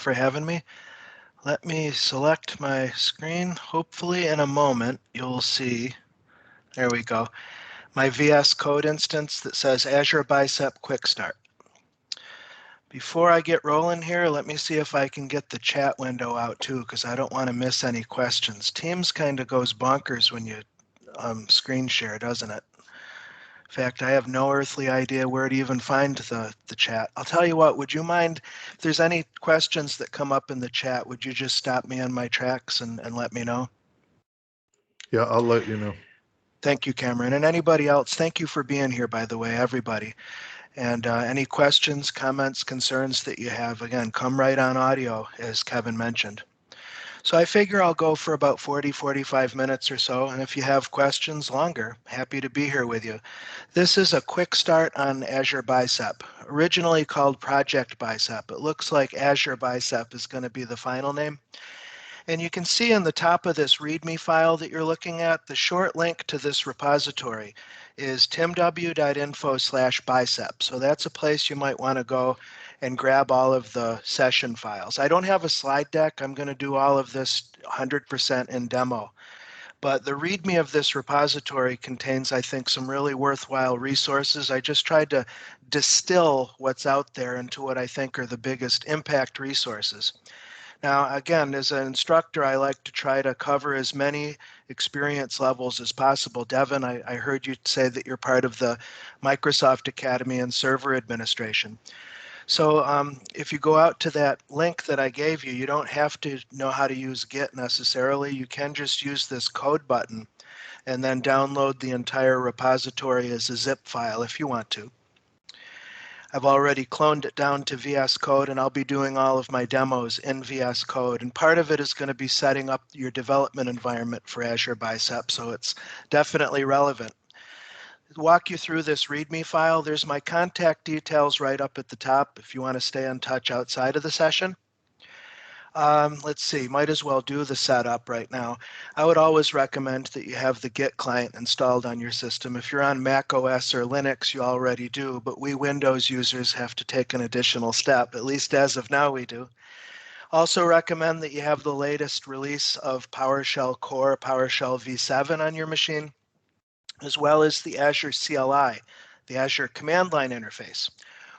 for having me. Let me select my screen. Hopefully in a moment you'll see, there we go, my VS Code instance that says Azure Bicep Quick Start. Before I get rolling here, let me see if I can get the chat window out too, because I don't want to miss any questions. Teams kind of goes bonkers when you screen share, doesn't it? In fact, I have no earthly idea where to even find the chat. I'll tell you what, would you mind, if there's any questions that come up in the chat, would you just stop me on my tracks and let me know? Yeah, I'll let you know. Thank you, Cameron. And anybody else, thank you for being here, by the way, everybody. And any questions, comments, concerns that you have, again, come right on audio, as Kevin mentioned. So I figure I'll go for about 45 minutes or so, and if you have questions longer, happy to be here with you. This is a quick start on Azure Bicep, originally called Project Bicep. It looks like Azure Bicep is going to be the final name. And you can see in the top of this README file that you're looking at, the short link to this repository is timw.info/bicep. So that's a place you might want to go and grab all of the session files. I don't have a slide deck. I'm going to do all of this 100% in demo. But the README of this repository contains, I think, some really worthwhile resources. I just tried to distill what's out there into what I think are the biggest impact resources. Now, again, as an instructor, I like to try to cover as many experience levels as possible. Devin, I heard you say that you're part of the Microsoft Academy and Server Administration. So if you go out to that link that I gave you, you don't have to know how to use Git necessarily. You can just use this code button and then download the entire repository as a zip file if you want to. I've already cloned it down to VS Code, and I'll be doing all of my demos in VS Code. And part of it is going to be setting up your development environment for Azure Bicep, so it's definitely relevant. To walk you through this README file, there's my contact details right up at the top if you want to stay in touch outside of the session. Let's see, might as well do the setup right now. I would always recommend that you have the Git client installed on your system. If you're on Mac OS or Linux, you already do, but we Windows users have to take an additional step, at least as of now we do. Also recommend that you have the latest release of PowerShell Core, PowerShell v7 on your machine, as well as the Azure CLI, the Azure Command Line Interface.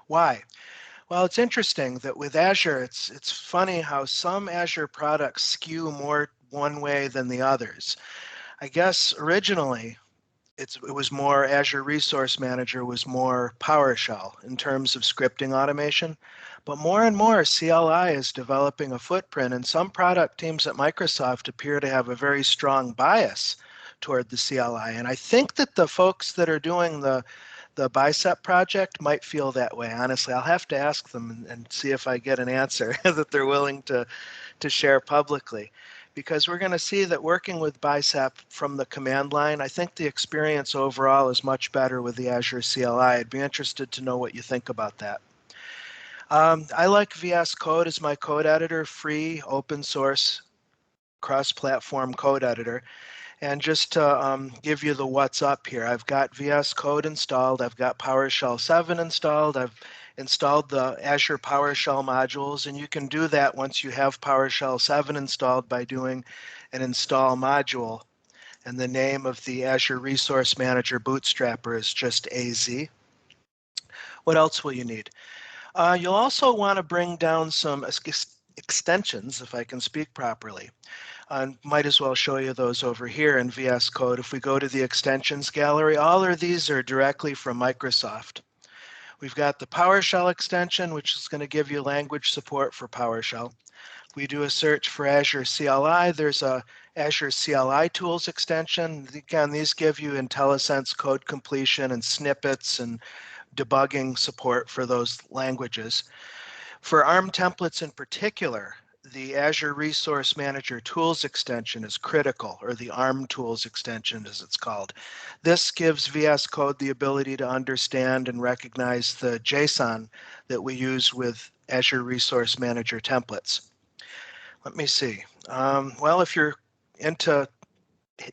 Why? Well, it's interesting that with Azure, it's funny how some Azure products skew more one way than the others. I guess originally it was more Azure Resource Manager was more PowerShell in terms of scripting automation. But more and more CLI is developing a footprint, and some product teams at Microsoft appear to have a very strong bias toward the CLI. And I think that the folks that are doing the Bicep project might feel that way. Honestly, I'll have to ask them and see if I get an answer that they're willing to share publicly. Because we're going to see that working with Bicep from the command line, I think the experience overall is much better with the Azure CLI. I'd be interested to know what you think about that. I like VS Code as my code editor, free, open source, cross-platform code editor. And just to give you the what's up here, I've got VS Code installed. I've got PowerShell 7 installed. I've installed the Azure PowerShell modules, and you can do that once you have PowerShell 7 installed by doing an install module. And the name of the Azure Resource Manager bootstrapper is just AZ. What else will you need? You'll also want to bring down some extensions, if I can speak properly. I might as well show you those over here in VS Code. If we go to the extensions gallery, all of these are directly from Microsoft. We've got the PowerShell extension, which is going to give you language support for PowerShell. If we do a search for Azure CLI, there's a Azure CLI tools extension. Again, these give you IntelliSense code completion and snippets and debugging support for those languages. For ARM templates in particular, the Azure Resource Manager Tools extension is critical, or the ARM Tools extension as it's called. This gives VS Code the ability to understand and recognize the JSON that we use with Azure Resource Manager templates. Let me see. Well, if you're into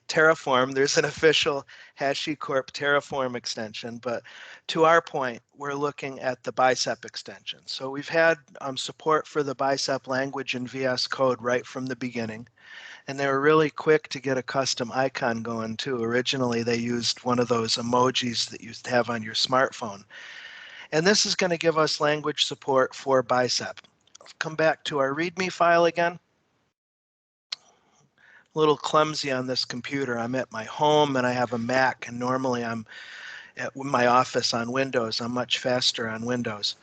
Terraform, there's an official HashiCorp Terraform extension, but to our point, we're looking at the Bicep extension. So we've had support for the Bicep language in VS Code right from the beginning, and they were really quick to get a custom icon going too. Originally, they used one of those emojis that you have on your smartphone. And this is going to give us language support for Bicep. I'll come back to our README file again. A little clumsy on this computer. I'm at my home and I have a Mac, and normally I'm at my office on Windows. I'm much faster on Windows.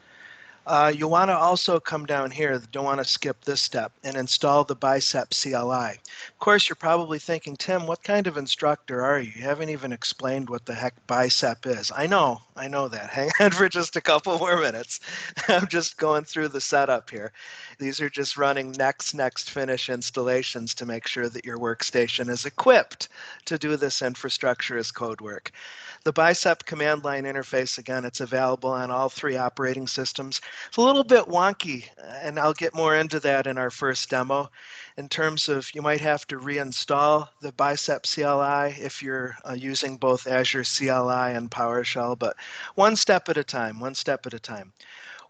You want to also come down here, don't want to skip this step, and install the Bicep CLI. Of course, you're probably thinking, Tim, what kind of instructor are you? You haven't even explained what the heck Bicep is. I know that. Hang on for just a couple more minutes. I'm just going through the setup here. These are just running next finish installations to make sure that your workstation is equipped to do this infrastructure as code work. The Bicep command line interface, again, it's available on all 3 operating systems. It's a little bit wonky, and I'll get more into that in our first demo, in terms of you might have to reinstall the Bicep CLI if you're using both Azure CLI and PowerShell, but one step at a time.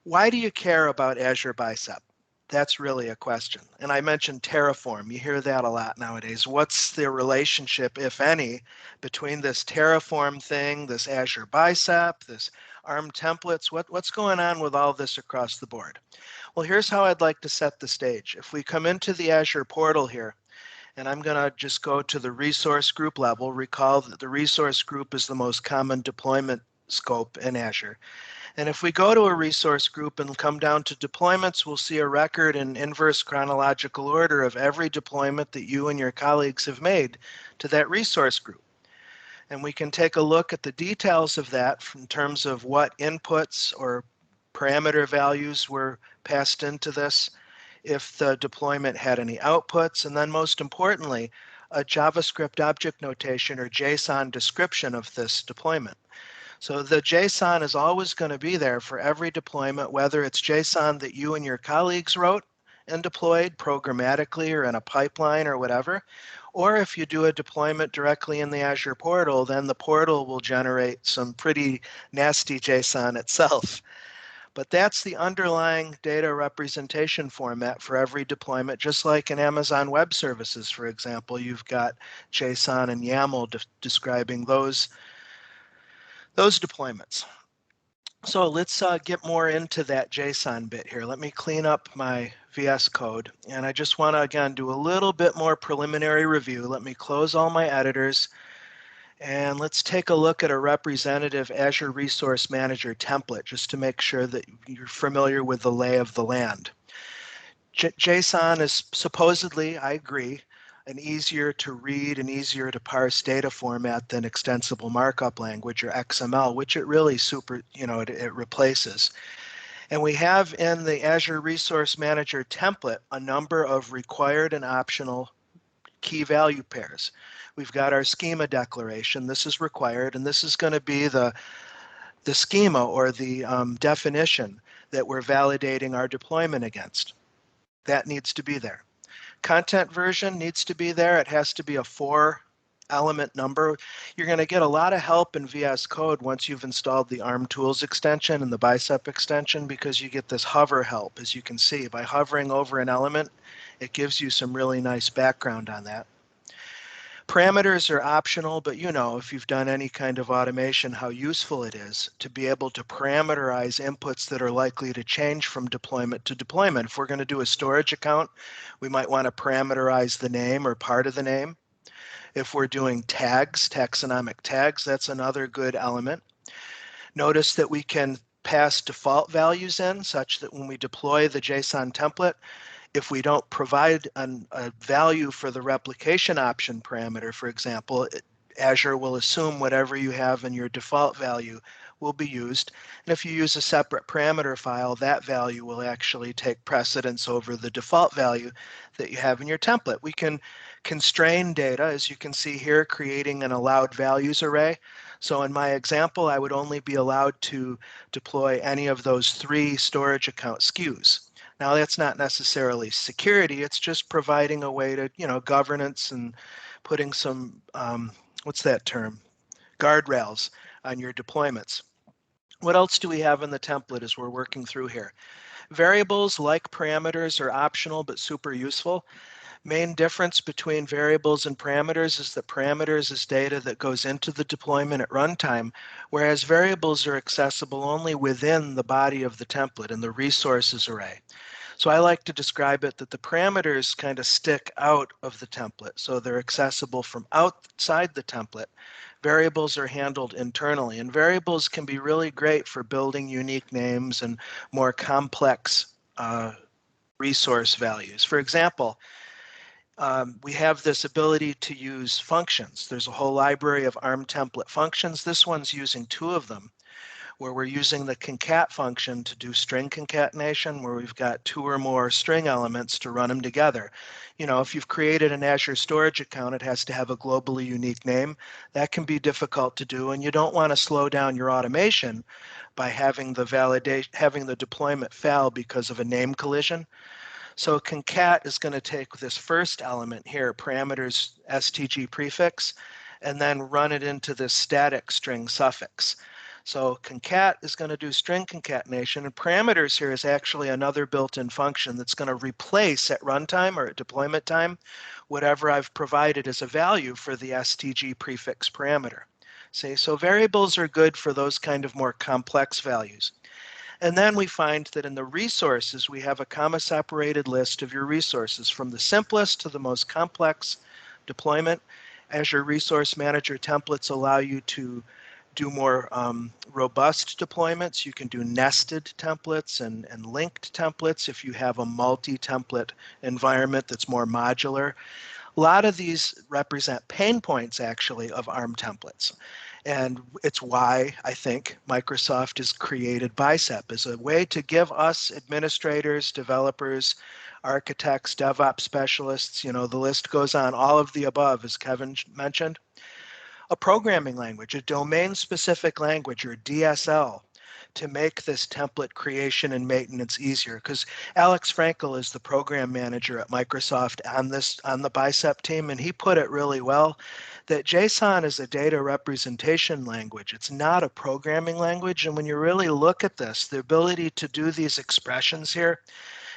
Why do you care about Azure Bicep? That's really a question. And I mentioned Terraform. You hear that a lot nowadays. What's the relationship, if any, between this Terraform thing, this Azure Bicep, this ARM templates? What's going on with all this across the board? Well, here's how I'd like to set the stage. If we come into the Azure portal here, and I'm going to just go to the resource group level, recall that the resource group is the most common deployment scope in Azure. And if we go to a resource group and come down to deployments, we'll see a record in inverse chronological order of every deployment that you and your colleagues have made to that resource group. And we can take a look at the details of that in terms of what inputs or parameter values were passed into this, if the deployment had any outputs, and then most importantly, a JavaScript object notation or JSON description of this deployment. So the JSON is always going to be there for every deployment, whether it's JSON that you and your colleagues wrote and deployed programmatically or in a pipeline or whatever, or if you do a deployment directly in the Azure portal, then the portal will generate some pretty nasty JSON itself. But that's the underlying data representation format for every deployment, just like in Amazon Web Services, for example. You've got JSON and YAML describing those deployments. So let's get more into that JSON bit here. Let me clean up my VS Code. And I just want to, again, do a little bit more preliminary review. Let me close all my editors. And let's take a look at a representative Azure Resource Manager template, just to make sure that you're familiar with the lay of the land. JSON is supposedly, I agree, an easier to read and easier to parse data format than extensible markup language or XML, which it really it replaces. And we have in the Azure Resource Manager template a number of required and optional key value pairs. We've got our schema declaration. This is required, and this is going to be the schema or the definition that we're validating our deployment against. That needs to be there. Content version needs to be there. It has to be a 4-element number. You're going to get a lot of help in VS Code once you've installed the ARM Tools extension and the Bicep extension, because you get this hover help, as you can see. By hovering over an element, it gives you some really nice background on that. Parameters are optional, but you know, if you've done any kind of automation, how useful it is to be able to parameterize inputs that are likely to change from deployment to deployment. If we're going to do a storage account, we might want to parameterize the name or part of the name. If we're doing tags, taxonomic tags, that's another good element. Notice that we can pass default values in, such that when we deploy the JSON template, if we don't provide a value for the replication option parameter, for example, Azure will assume whatever you have in your default value will be used. And if you use a separate parameter file, that value will actually take precedence over the default value that you have in your template. We can constrain data, as you can see here, creating an allowed values array. So in my example, I would only be allowed to deploy any of those 3 storage account SKUs. Now, that's not necessarily security. It's just providing a way to, governance and putting some, what's that term? Guardrails on your deployments. What else do we have in the template as we're working through here? Variables like parameters are optional but super useful. Main difference between variables and parameters is that parameters is data that goes into the deployment at runtime, whereas variables are accessible only within the body of the template in the resources array. So I like to describe it that the parameters kind of stick out of the template, so they're accessible from outside the template. Variables are handled internally, and variables can be really great for building unique names and more complex resource values. For example, we have this ability to use functions. There's a whole library of ARM template functions. This one's using 2 of them, where we're using the concat function to do string concatenation, where we've got 2 or more string elements to run them together. You know, if you've created an Azure storage account, it has to have a globally unique name. That can be difficult to do, and you don't want to slow down your automation by having the deployment fail because of a name collision. So concat is going to take this first element here, parameters stg prefix, and then run it into this static string suffix. So concat is going to do string concatenation, and parameters here is actually another built-in function that's going to replace at runtime or at deployment time whatever I've provided as a value for the stg prefix parameter. See, so variables are good for those kind of more complex values. And then we find that in the resources, we have a comma-separated list of your resources from the simplest to the most complex deployment. Azure Resource Manager templates allow you to do more robust deployments. You can do nested templates and linked templates if you have a multi-template environment that's more modular. A lot of these represent pain points, actually, of ARM templates. And it's why I think Microsoft has created Bicep as a way to give us administrators, developers, architects, DevOps specialists, you know, the list goes on, all of the above, as Kevin mentioned, a programming language, a domain-specific language, or DSL, to make this template creation and maintenance easier. Because Alex Frankel is the program manager at Microsoft on the Bicep team, and he put it really well that JSON is a data representation language. It's not a programming language. And when you really look at this, the ability to do these expressions here,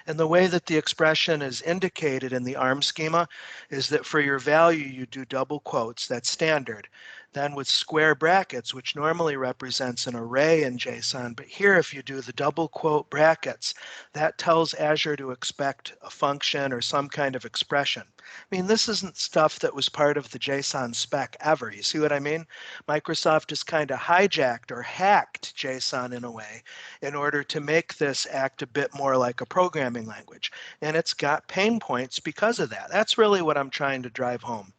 and the way that the expression is indicated in the ARM schema is that for your value, you do double quotes. That's standard. Then with square brackets, which normally represents an array in JSON, but here if you do the double quote brackets, that tells Azure to expect a function or some kind of expression. I mean, this isn't stuff that was part of the JSON spec ever. You see what I mean? Microsoft has kind of hijacked or hacked JSON in a way in order to make this act a bit more like a programming language. And it's got pain points because of that. That's really what I'm trying to drive home.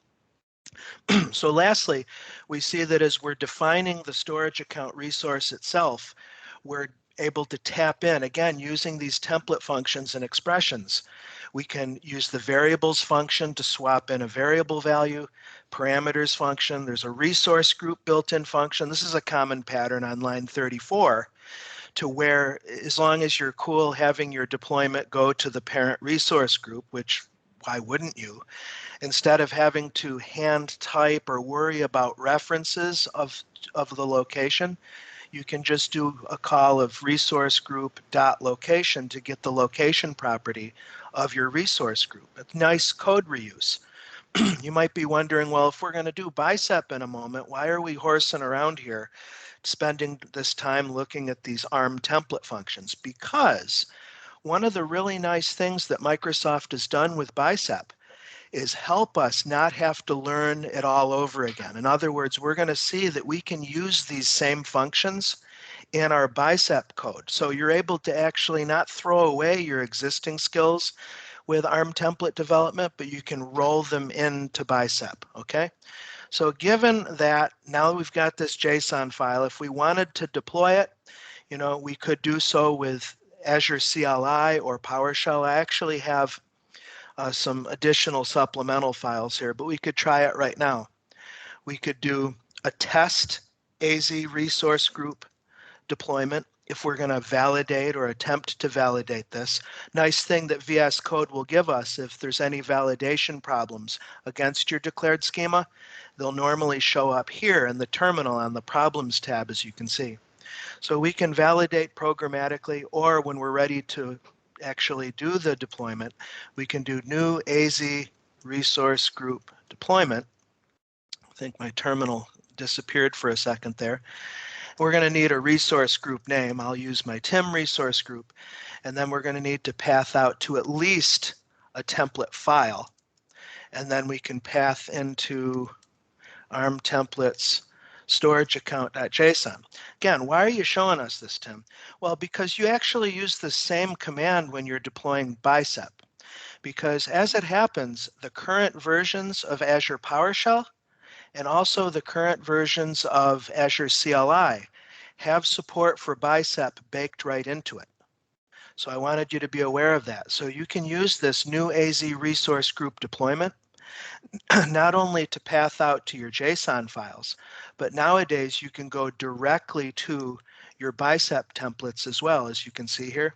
So lastly, we see that as we're defining the storage account resource itself, we're able to tap in, again, using these template functions and expressions. We can use the variables function to swap in a variable value, parameters function. There's a resource group built-in function. This is a common pattern on line 34, to where as long as you're cool having your deployment go to the parent resource group, which why wouldn't you? Instead of having to hand type or worry about references of the location, you can just do a call of resource group dot location to get the location property of your resource group. It's nice code reuse. You might be wondering, well, if we're going to do Bicep in a moment, why are we horsing around here spending this time looking at these ARM template functions? Because one of the really nice things that Microsoft has done with Bicep is help us not have to learn it all over again. In other words, we're going to see that we can use these same functions in our Bicep code. So you're able to actually not throw away your existing skills with ARM template development, but you can roll them into Bicep, okay? So given that, now we've got this JSON file, if we wanted to deploy it, you know, we could do so with Azure CLI or PowerShell. I actually have some additional supplemental files here, but we could try it right now. We could do a test AZ resource group deployment if we're going to validate or attempt to validate this. Nice thing that VS Code will give us, if there's any validation problems against your declared schema, they'll normally show up here in the terminal on the Problems tab, as you can see. So we can validate programmatically, or when we're ready to actually do the deployment, we can do new AZ resource group deployment. I think my terminal disappeared for a second there. We're going to need a resource group name. I'll use my TIM resource group. And then we're going to need to path out to at least a template file. And then we can path into ARM templates storage account.json. Again, why are you showing us this, Tim? Well, because you actually use the same command when you're deploying Bicep. Because as it happens, the current versions of Azure PowerShell and also the current versions of Azure CLI have support for Bicep baked right into it. So I wanted you to be aware of that. So you can use this new AZ resource group deployment not only to path out to your JSON files, but nowadays you can go directly to your Bicep templates as well, as you can see here.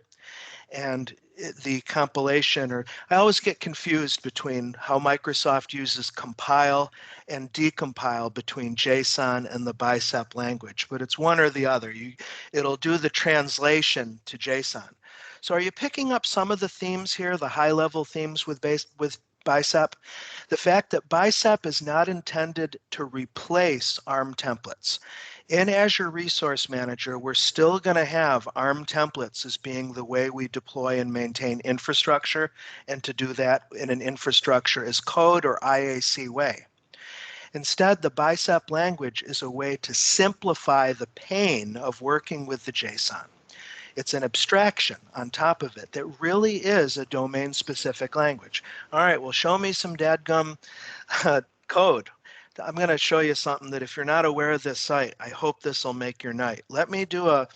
And the compilation, or I always get confused between how Microsoft uses compile and decompile between JSON and the Bicep language, but it's one or the other. It'll do the translation to JSON. So are you picking up some of the themes here, the high-level themes with Bicep? The fact that Bicep is not intended to replace ARM templates. In Azure Resource Manager, we're still going to have ARM templates as being the way we deploy and maintain infrastructure, and to do that in an infrastructure as code or IAC way. Instead, the Bicep language is a way to simplify the pain of working with the JSON. It's an abstraction on top of it that really is a domain-specific language. All right, well, show me some dadgum code. I'm going to show you something that if you're not aware of this site, I hope this will make your night. Let me do a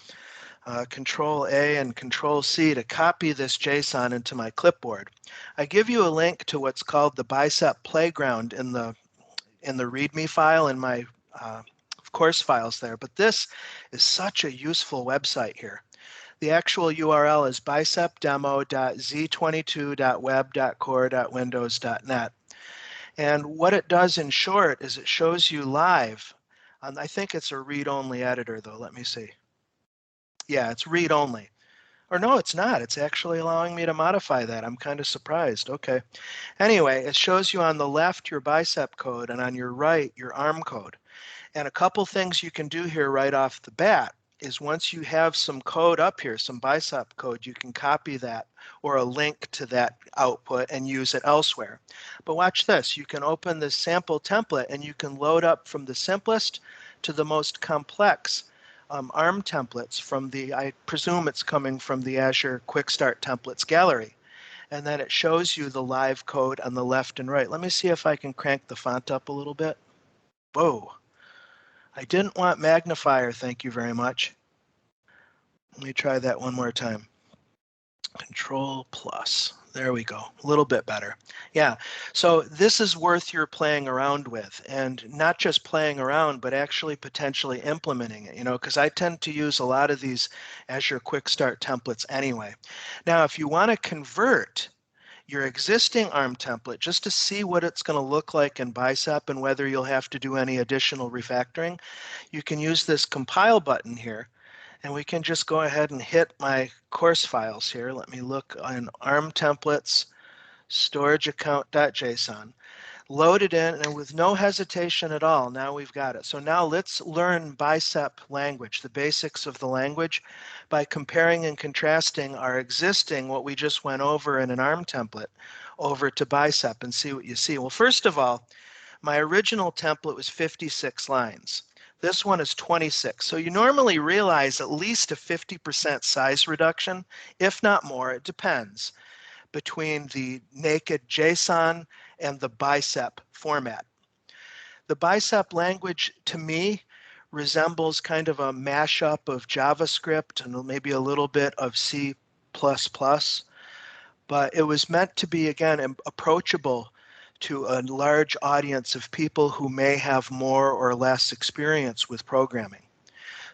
Control A and Control C to copy this JSON into my clipboard. I give you a link to what's called the Bicep Playground in the README file in my course files there, but this is such a useful website here. The actual URL is bicepdemo.z22.web.core.windows.net. And what it does in short is it shows you live. I think it's a read-only editor, though. Let me see. Yeah, it's read-only. Or no, it's not. It's actually allowing me to modify that. I'm kind of surprised. Okay. Anyway, it shows you on the left your Bicep code and on your right your ARM code. And a couple things you can do here right off the bat is once you have some code up here, some Bicep code, you can copy that or a link to that output and use it elsewhere. But watch this. You can open this sample template and you can load up from the simplest to the most complex ARM templates from the, I presume it's coming from the Azure Quick Start Templates gallery. And then it shows you the live code on the left and right. Let me see if I can crank the font up a little bit. Whoa. I didn't want magnifier, thank you very much. Let me try that one more time. Control plus. There we go. A little bit better. Yeah. So this is worth your playing around with, and not just playing around, but actually potentially implementing it, because I tend to use a lot of these Azure Quick Start templates anyway. Now, if you want to convert your existing ARM template just to see what it's going to look like in Bicep and whether you'll have to do any additional refactoring, you can use this compile button here. And we can just go ahead and hit my course files here. Let me look on ARM templates, storage account.json. Load it in, and with no hesitation at all, now we've got it. So now let's learn Bicep language, the basics of the language, by comparing and contrasting our existing, what we just went over in an ARM template, over to Bicep and see what you see. Well, first of all, my original template was 56 lines. This one is 26. So you normally realize at least a 50% size reduction, if not more, it depends, between the naked JSON and the Bicep format. The Bicep language, to me, resembles kind of a mashup of JavaScript and maybe a little bit of C++, but it was meant to be, again, approachable to a large audience of people who may have more or less experience with programming.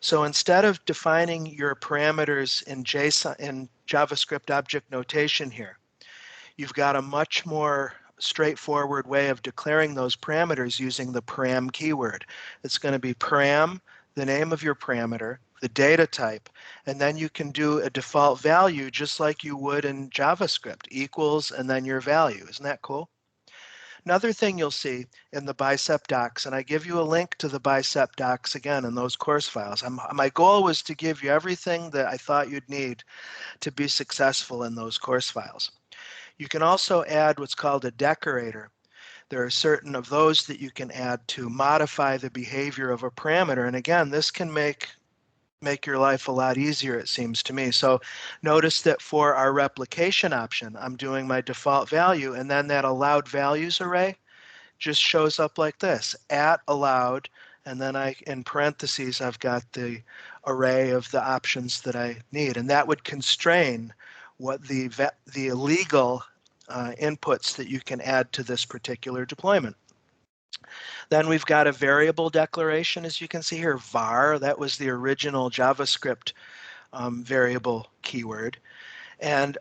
So instead of defining your parameters in JSON in JavaScript object notation here, you've got a much more straightforward way of declaring those parameters using the param keyword. It's going to be param, the name of your parameter, the data type, and then you can do a default value just like you would in JavaScript, equals and then your value. Isn't that cool? Another thing you'll see in the Bicep docs, and I give you a link to the Bicep docs again in those course files. My goal was to give you everything that I thought you'd need to be successful in those course files. You can also add what's called a decorator. There are certain of those that you can add to modify the behavior of a parameter. And again, this can make your life a lot easier, it seems to me. So notice that for our replication option, I'm doing my default value, and then that allowed values array just shows up like this, at allowed, and then in parentheses, I've got the array of the options that I need. And that would constrain what the legal inputs that you can add to this particular deployment. Then we've got a variable declaration, as you can see here, var. That was the original JavaScript variable keyword. And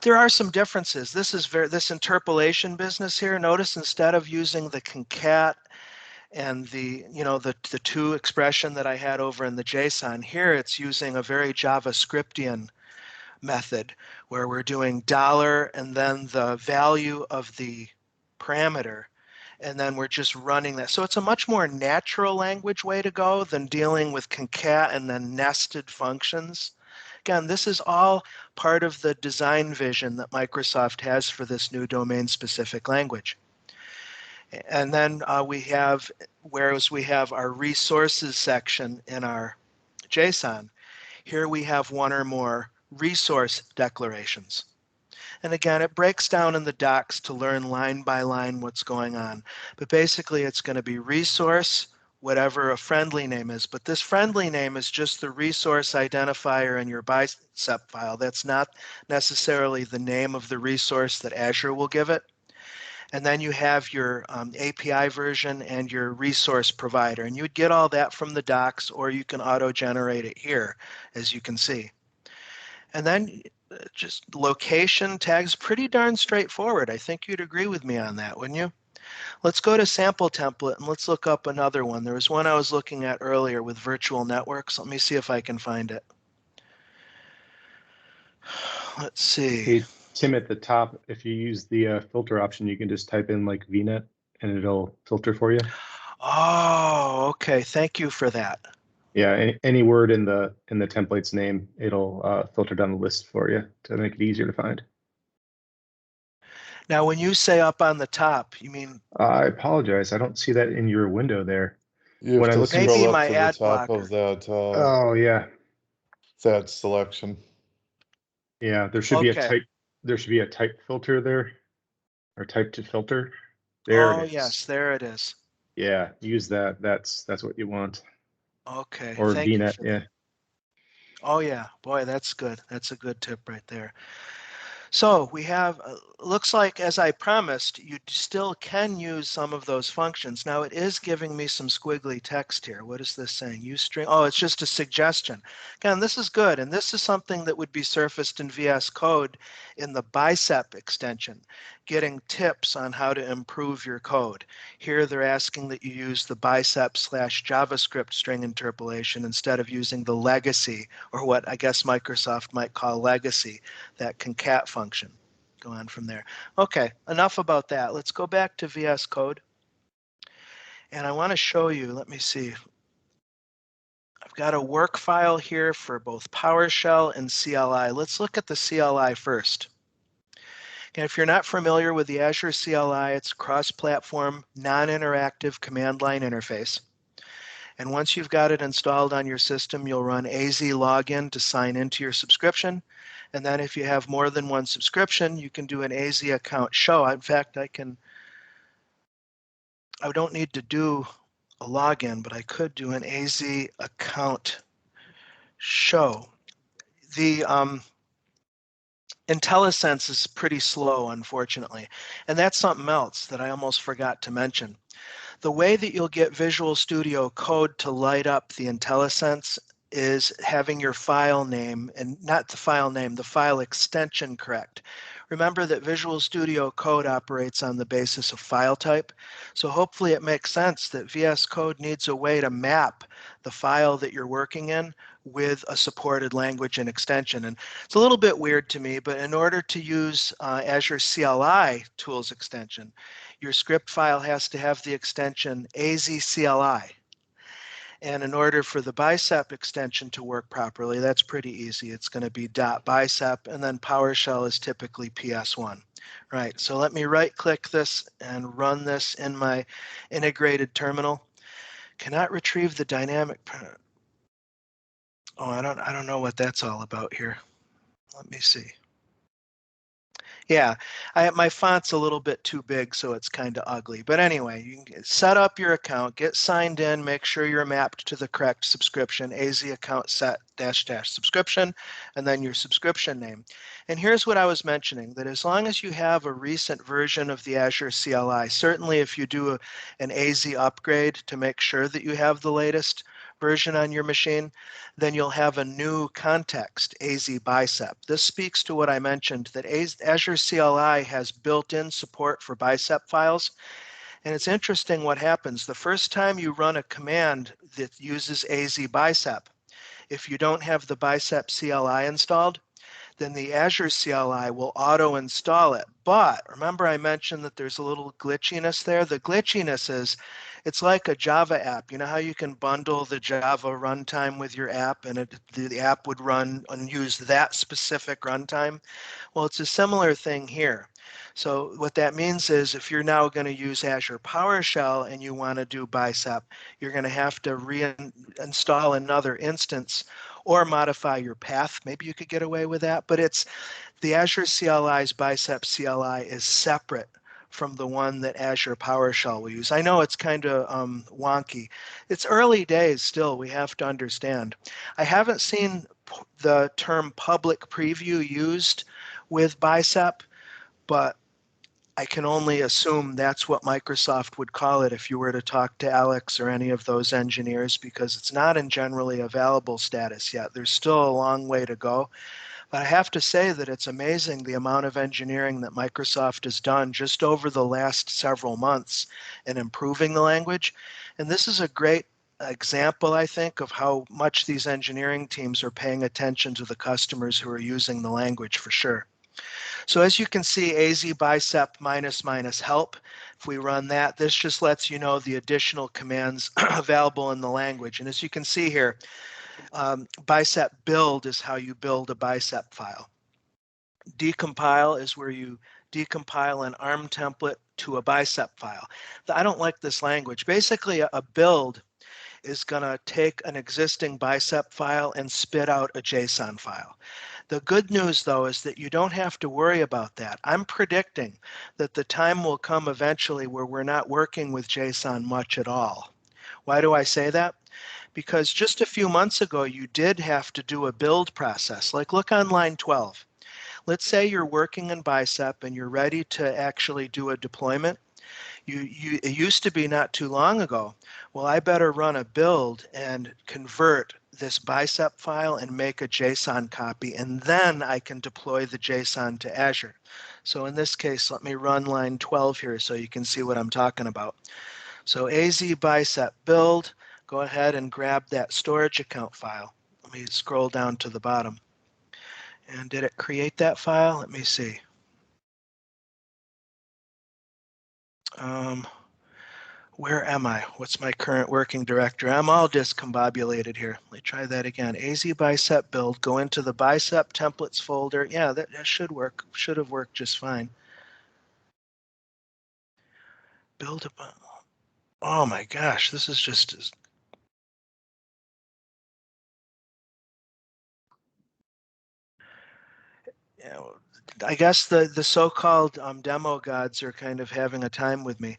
there are some differences. This interpolation business here. Notice instead of using the concat and the to expression that I had over in the JSON, here it's using a very JavaScriptian method where we're doing dollar and then the value of the parameter, and then we're just running that. So it's a much more natural language way to go than dealing with concat and then nested functions. Again, this is all part of the design vision that Microsoft has for this new domain-specific language. And then whereas we have our resources section in our JSON, here we have one or more resource declarations. And again, it breaks down in the docs to learn line by line what's going on. But basically, it's going to be resource, whatever a friendly name is. But this friendly name is just the resource identifier in your Bicep file. That's not necessarily the name of the resource that Azure will give it. And then you have your API version and your resource provider. And you would get all that from the docs, or you can auto-generate it here, as you can see. And then just location tags, pretty darn straightforward. I think you'd agree with me on that, wouldn't you? Let's go to sample template and let's look up another one. There was one I was looking at earlier with virtual networks. Let me see if I can find it. Let's see. Hey, Tim, at the top, if you use the filter option, you can just type in like VNet and it'll filter for you. Oh, okay. Thank you for that. Yeah, any word in the template's name, it'll filter down the list for you to make it easier to find. Now, when you say up on the top, you mean? I apologize. I don't see that in your window there. You When have I to look Maybe scroll up my to the ad top blocker. of that oh yeah, that selection. yeah. There should be a Okay. type. There should be a type filter there, or type to filter. There Oh, it is. yes, there it is. Yeah, use that. That's what you want. Okay, Or thank you VNet. for Yeah. that. Oh yeah, boy, that's good. That's a good tip right there. So we have, looks like as I promised, you still can use some of those functions. Now it is giving me some squiggly text here. What is this saying? Use string, oh, it's just a suggestion. Again, this is good. And this is something that would be surfaced in VS Code in the Bicep extension, getting tips on how to improve your code. Here they're asking that you use the Bicep/JavaScript string interpolation instead of using the legacy, or what I guess Microsoft might call legacy, that concat function. Go on from there. Okay, enough about that. Let's go back to VS Code. And I want to show you, let me see. I've got a work file here for both PowerShell and CLI. Let's look at the CLI first. And if you're not familiar with the Azure CLI, it's a cross-platform, non-interactive command line interface. And once you've got it installed on your system, you'll run AZ login to sign into your subscription. And then if you have more than one subscription, you can do an AZ account show. In fact, I don't need to do a login, but I could do an AZ account show. IntelliSense is pretty slow, unfortunately. And that's something else that I almost forgot to mention. The way that you'll get Visual Studio Code to light up the IntelliSense is having your file name, and not the file name, the file extension correct. Remember that Visual Studio Code operates on the basis of file type. So hopefully it makes sense that VS Code needs a way to map the file that you're working in with a supported language and extension. And it's a little bit weird to me, but in order to use Azure CLI tools extension, your script file has to have the extension AZCLI. And in order for the Bicep extension to work properly, that's pretty easy. It's going to be .bicep, and then PowerShell is typically PS1. Right, so let me right-click this and run this in my integrated terminal. Cannot retrieve the dynamic. Oh, I don't know what that's all about here. Let me see. Yeah, my font's a little bit too big, so it's kind of ugly. But anyway, you can set up your account, get signed in, make sure you're mapped to the correct subscription, AZ account set -- subscription, and then your subscription name. And here's what I was mentioning, that as long as you have a recent version of the Azure CLI, certainly if you do an AZ upgrade to make sure that you have the latest version on your machine, then you'll have a new context, AZ Bicep. This speaks to what I mentioned, that Azure CLI has built-in support for Bicep files. And it's interesting what happens. The first time you run a command that uses AZ Bicep, if you don't have the Bicep CLI installed, then the Azure CLI will auto-install it. But remember I mentioned that there's a little glitchiness there? The glitchiness is, it's like a Java app. You know how you can bundle the Java runtime with your app, and the app would run and use that specific runtime? Well, it's a similar thing here. So what that means is if you're now going to use Azure PowerShell and you want to do Bicep, you're going to have to reinstall another instance or modify your path. Maybe you could get away with that, but it's the Azure CLI's Bicep CLI is separate from the one that Azure PowerShell will use. I know it's kind of wonky. It's early days still, we have to understand. I haven't seen the term public preview used with Bicep, but I can only assume that's what Microsoft would call it if you were to talk to Alex or any of those engineers, because it's not in generally available status yet. There's still a long way to go. But I have to say that it's amazing the amount of engineering that Microsoft has done just over the last several months in improving the language. And this is a great example, I think, of how much these engineering teams are paying attention to the customers who are using the language for sure. So as you can see, AZ Bicep -- help. If we run that, this just lets you know the additional commands available in the language. And as you can see here, Bicep Build is how you build a Bicep file. Decompile is where you decompile an ARM template to a Bicep file. I don't like this language. Basically, a build is going to take an existing Bicep file and spit out a JSON file. The good news, though, is that you don't have to worry about that. I'm predicting that the time will come eventually where we're not working with JSON much at all. Why do I say that? Because just a few months ago, you did have to do a build process. Like look on line 12. Let's say you're working in Bicep and you're ready to actually do a deployment. It used to be not too long ago, well, I better run a build and convert this Bicep file and make a JSON copy, and then I can deploy the JSON to Azure. So in this case, let me run line 12 here so you can see what I'm talking about. So AZ Bicep Build, go ahead and grab that storage account file. Let me scroll down to the bottom. And did it create that file? Let me see. Where am I? What's my current working directory? I'm all discombobulated here. Let me try that again. AZ Bicep Build, go into the Bicep Templates folder. Yeah, that should work. Should have worked just fine. Build a... Oh my gosh, this is just... Yeah, I guess the so-called demo gods are kind of having a time with me.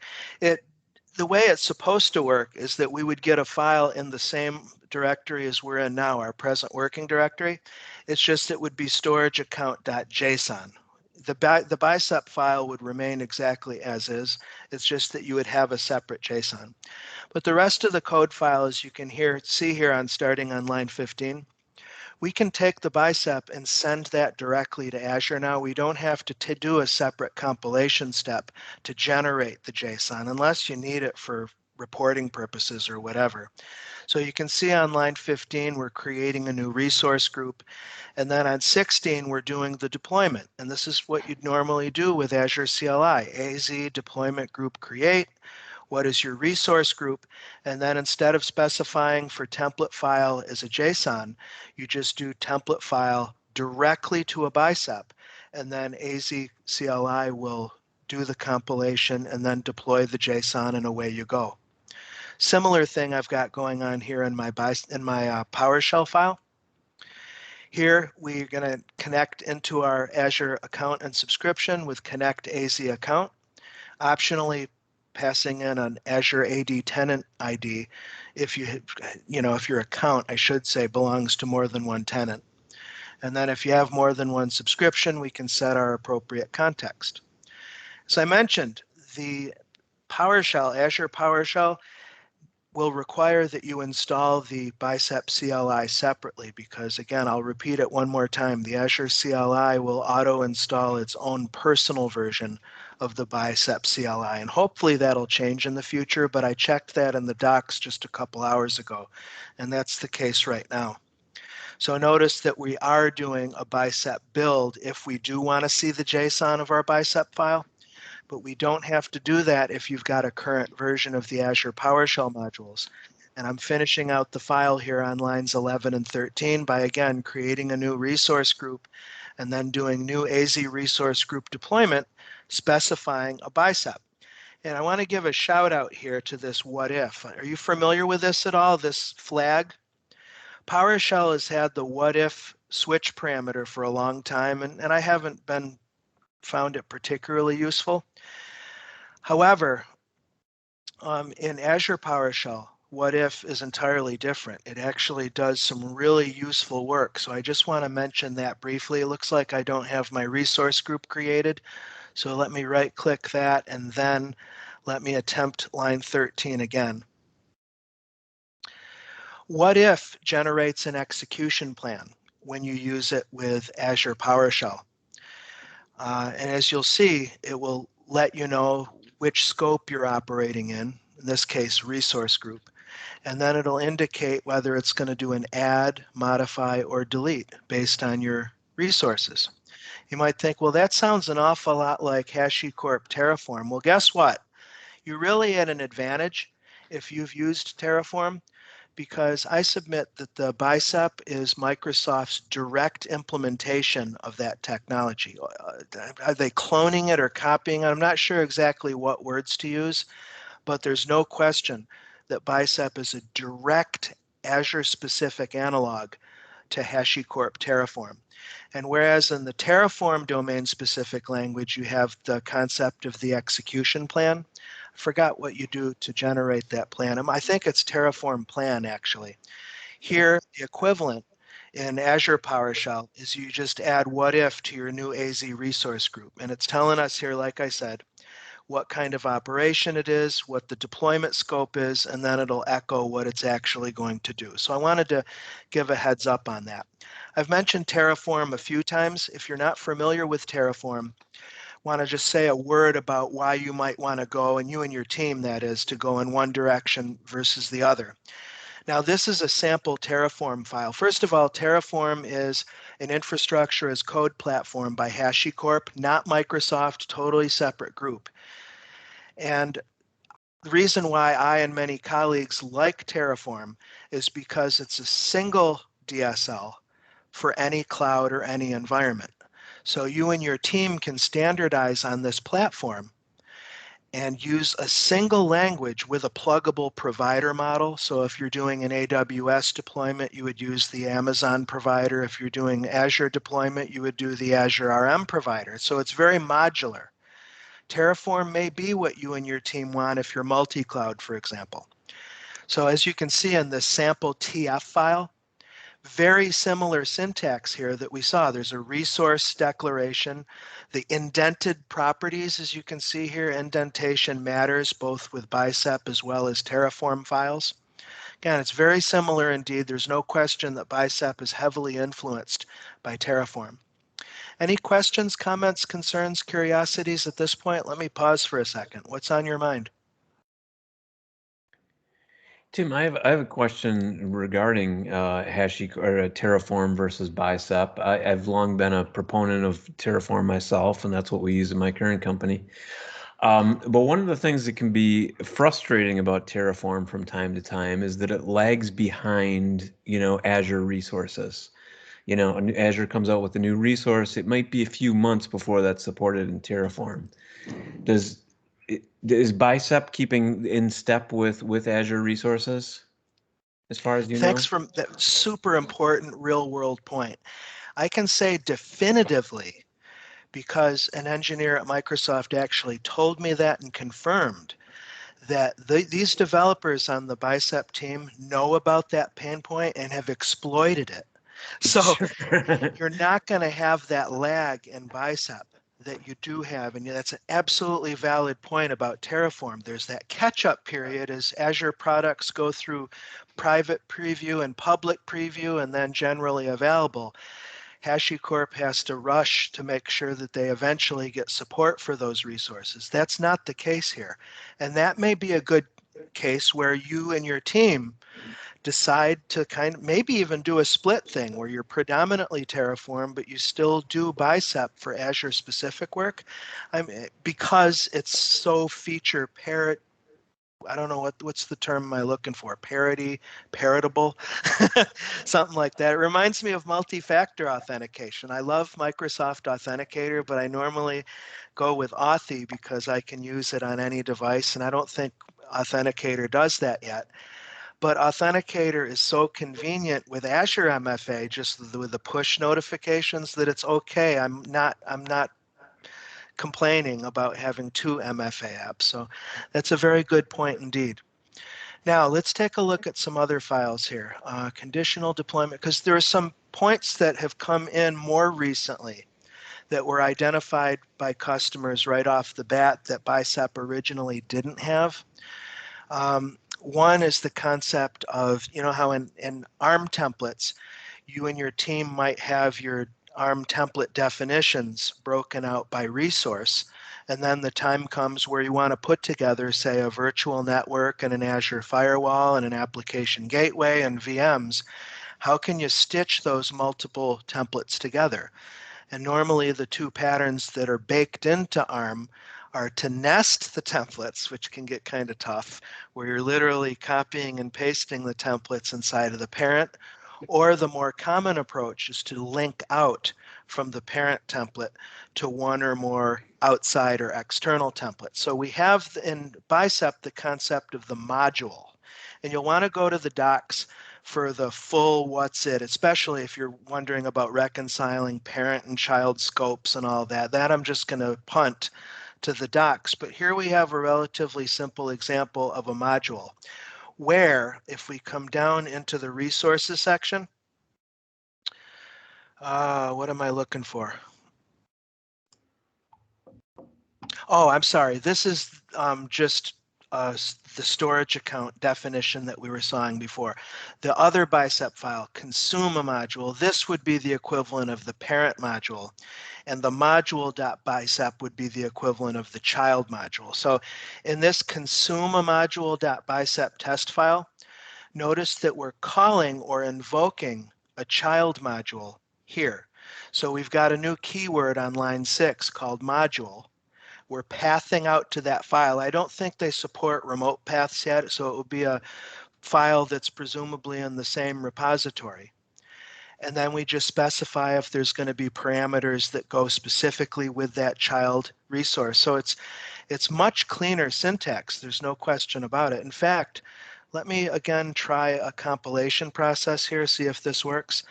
The way it's supposed to work is that we would get a file in the same directory as we're in now, our present working directory. It's just it would be storage account.json. The Bicep file would remain exactly as is. It's just that you would have a separate JSON. But the rest of the code file, as you can see here starting on line 15, we can take the Bicep and send that directly to Azure now. We don't have to do a separate compilation step to generate the JSON unless you need it for reporting purposes or whatever. So you can see on line 15, we're creating a new resource group. And then on 16, we're doing the deployment. And this is what you'd normally do with Azure CLI, AZ deployment group create. What is your resource group? And then instead of specifying for template file as a JSON, you just do template file directly to a Bicep. And then AZ CLI will do the compilation and then deploy the JSON, and away you go. Similar thing I've got going on here in my PowerShell file. Here we're going to connect into our Azure account and subscription with connect AZ account. Optionally passing in an Azure AD tenant ID if if your account, I should say, belongs to more than one tenant. And then if you have more than one subscription, we can set our appropriate context. As I mentioned, the PowerShell, Azure PowerShell, will require that you install the Bicep CLI separately because, again, I'll repeat it one more time, the Azure CLI will auto-install its own personal version of the Bicep CLI, and hopefully that'll change in the future, but I checked that in the docs just a couple hours ago, and that's the case right now. So notice that we are doing a Bicep build if we do want to see the JSON of our Bicep file, but we don't have to do that if you've got a current version of the Azure PowerShell modules. And I'm finishing out the file here on lines 11 and 13 by, again, creating a new resource group and then doing new AZ resource group deployment, specifying a Bicep. And I want to give a shout out here to this what if. Are you familiar with this at all, this flag? PowerShell has had the what if switch parameter for a long time, and I haven't found it particularly useful. However, in Azure PowerShell, what if is entirely different. It actually does some really useful work. So I just want to mention that briefly. It looks like I don't have my resource group created. So let me right click that and then let me attempt line 13 again. What if generates an execution plan when you use it with Azure PowerShell. And as you'll see, it will let you know which scope you're operating in this case, resource group. And then it'll indicate whether it's going to do an add, modify, or delete based on your resources. You might think, well, that sounds an awful lot like HashiCorp Terraform. Well, guess what? You're really at an advantage if you've used Terraform, because I submit that the Bicep is Microsoft's direct implementation of that technology. Are they cloning it or copying it? I'm not sure exactly what words to use, but there's no question that Bicep is a direct Azure-specific analog to HashiCorp Terraform. And whereas in the Terraform domain-specific language, you have the concept of the execution plan. I forgot what you do to generate that plan. I think it's Terraform plan, actually. Here, the equivalent in Azure PowerShell is you just add what if to your new AZ resource group. And it's telling us here, like I said, what kind of operation it is, what the deployment scope is, and then it'll echo what it's actually going to do. So I wanted to give a heads up on that. I've mentioned Terraform a few times. If you're not familiar with Terraform, I want to just say a word about why you might want to go, and you and your team, that is, to go in one direction versus the other. Now, this is a sample Terraform file. First of all, Terraform is an infrastructure as code platform by HashiCorp, not Microsoft, totally separate group. And the reason why I and many colleagues like Terraform is because it's a single DSL for any cloud or any environment. So you and your team can standardize on this platform and use a single language with a pluggable provider model. So if you're doing an AWS deployment, you would use the Amazon provider. If you're doing Azure deployment, you would do the Azure RM provider. So it's very modular. Terraform may be what you and your team want if you're multi-cloud, for example. So as you can see in this sample TF file, very similar syntax here that we saw. There's a resource declaration. The indented properties, as you can see here, indentation matters both with Bicep as well as Terraform files. Again, it's very similar indeed. There's no question that Bicep is heavily influenced by Terraform. Any questions, comments, concerns, curiosities at this point? Let me pause for a second. What's on your mind? Tim, I have a question regarding Terraform versus Bicep. I've long been a proponent of Terraform myself, and that's what we use in my current company. But one of the things that can be frustrating about Terraform from time to time is that it lags behind, Azure resources. Azure comes out with a new resource. It might be a few months before that's supported in Terraform. Is Bicep keeping in step with Azure resources, as far as you know? Thanks for that super important real world point. I can say definitively, because an engineer at Microsoft actually told me that and confirmed that these developers on the Bicep team know about that pain point and have exploited it. So you're not going to have that lag in Bicep that you do have, and that's an absolutely valid point about Terraform. There's that catch-up period as Azure products go through private preview and public preview and then generally available. HashiCorp has to rush to make sure that they eventually get support for those resources. That's not the case here. And that may be a good case where you and your team decide to kind of maybe even do a split thing where you're predominantly Terraform, but you still do Bicep for Azure specific work. Because it's so feature parrot. I don't know what's the term am I looking for? Parrotable, something like that. It reminds me of multi-factor authentication. I love Microsoft Authenticator, but I normally go with Authy because I can use it on any device, and I don't think Authenticator does that yet. But Authenticator is so convenient with Azure MFA, just with the push notifications, that it's okay. I'm not complaining about having two MFA apps. So that's a very good point indeed. Now let's take a look at some other files here. Conditional deployment, because there are some points that have come in more recently that were identified by customers right off the bat that Bicep originally didn't have. One is the concept of, how in ARM templates, you and your team might have your ARM template definitions broken out by resource, and then the time comes where you want to put together, say, a virtual network and an Azure firewall and an application gateway and VMs. How can you stitch those multiple templates together? And normally the two patterns that are baked into ARM are to nest the templates, which can get kind of tough, where you're literally copying and pasting the templates inside of the parent, or the more common approach is to link out from the parent template to one or more outside or external templates. So we have in Bicep the concept of the module, and you'll want to go to the docs for the full what's it, especially if you're wondering about reconciling parent and child scopes and all that. That I'm just going to punt to the docs. But here we have a relatively simple example of a module where if we come down into the resources section, what am I looking for? Oh, I'm sorry. This is just the storage account definition that we were seeing before. The other Bicep file, consume a module, this would be the equivalent of the parent module. And the module.bicep would be the equivalent of the child module. So in this consume a module.bicep test file, notice that we're calling or invoking a child module here. So we've got a new keyword on line 6 called module. We're pathing out to that file. I don't think they support remote paths yet, so it will be a file that's presumably in the same repository. And then we just specify if there's going to be parameters that go specifically with that child resource. So it's much cleaner syntax. There's no question about it. In fact, let me again try a compilation process here, see if this works.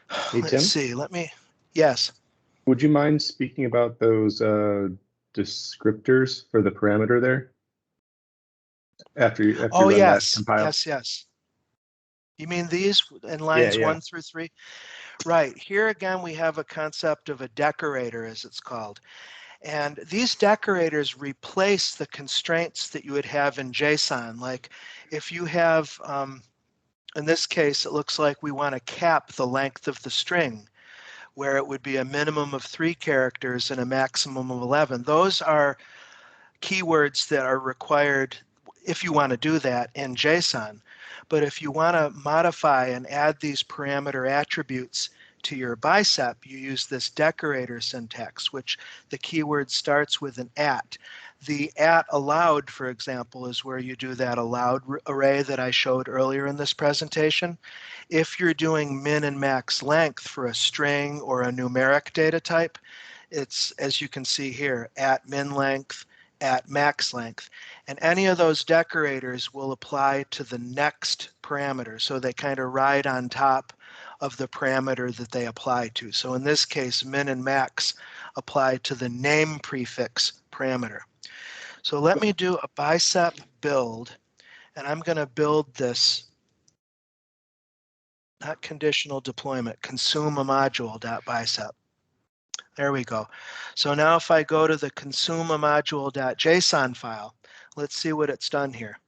Hey, Let's Tim? see. Yes. Would you mind speaking about those descriptors for the parameter there? after you Oh, run that yes, compile. yes, yes. You mean these in Yeah, lines yeah. 1 through 3? Right. Here again, we have a concept of a decorator, as it's called. And these decorators replace the constraints that you would have in JSON. Like if you have, in this case, it looks like we want to cap the length of the string, where it would be a minimum of 3 characters and a maximum of 11. Those are keywords that are required if you want to do that in JSON. But if you want to modify and add these parameter attributes to your Bicep, you use this decorator syntax, which the keyword starts with an @ The @allowed, for example, is where you do that allowed array that I showed earlier in this presentation. If you're doing min and max length for a string or a numeric data type, it's, as you can see here, @min length, @max length. And any of those decorators will apply to the next parameter. So they kind of ride on top of the parameter that they apply to. So in this case, min and max apply to the name prefix parameter. So let me do a Bicep build, and I'm going to build this, not conditional deployment, consume a module.bicep. There we go. So now if I go to the consume a module.json file, let's see what it's done here.